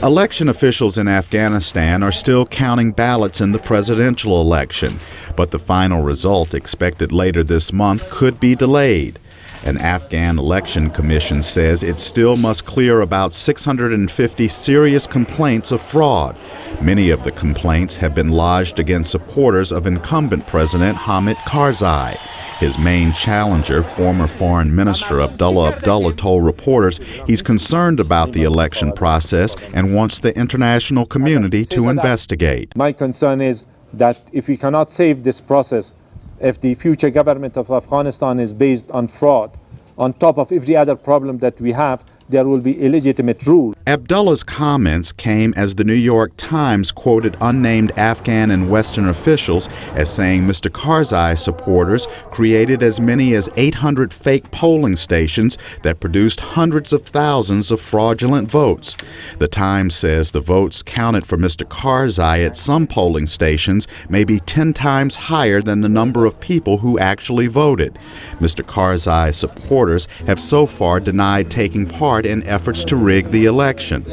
Election officials in Afghanistan are still counting ballots in the presidential election, but the final result, expected later this month, could be delayed. An Afghan election commission says it still must clear about 650 serious complaints of fraud. Many of the complaints have been lodged against supporters of incumbent President Hamid Karzai. His main challenger, former Foreign Minister Abdullah, told reporters he's concerned about the election process and wants the international community to investigate. My concern is that if we cannot save this process, if the future government of Afghanistan is based on fraud, on top of every other problem that we have, there will be illegitimate rule. Abdullah's comments came as the New York Times quoted unnamed Afghan and Western officials as saying Mr. Karzai supporters created as many as 800 fake polling stations that produced hundreds of thousands of fraudulent votes. The Times says the votes counted for Mr. Karzai at some polling stations may be 10 times higher than the number of people who actually voted. Mr. Karzai's supporters have so far denied taking part in efforts to rig the election.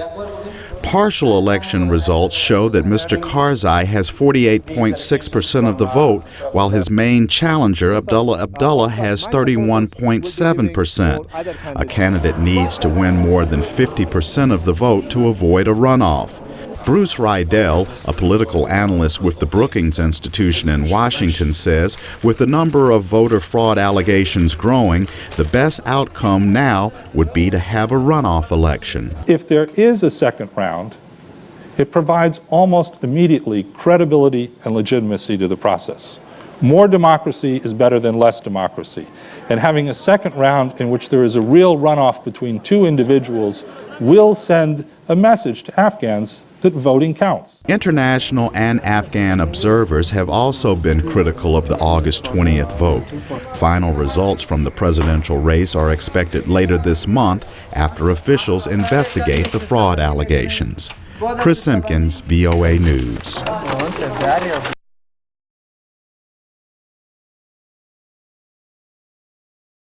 Partial election results show that Mr. Karzai has 48.6% of the vote, while his main challenger, Abdullah, has 31.7%. A candidate needs to win more than 50% of the vote to avoid a runoff. Bruce Rydell, a political analyst with the Brookings Institution in Washington, says with the number of voter fraud allegations growing, the best outcome now would be to have a runoff election. If there is a second round, it provides almost immediately credibility and legitimacy to the process. More democracy is better than less democracy. And having a second round in which there is a real runoff between two individuals will send a message to Afghans that voting counts. International and Afghan observers have also been critical of the August 20th vote. Final results from the presidential race are expected later this month after officials investigate the fraud allegations. Chris Simkins, VOA News.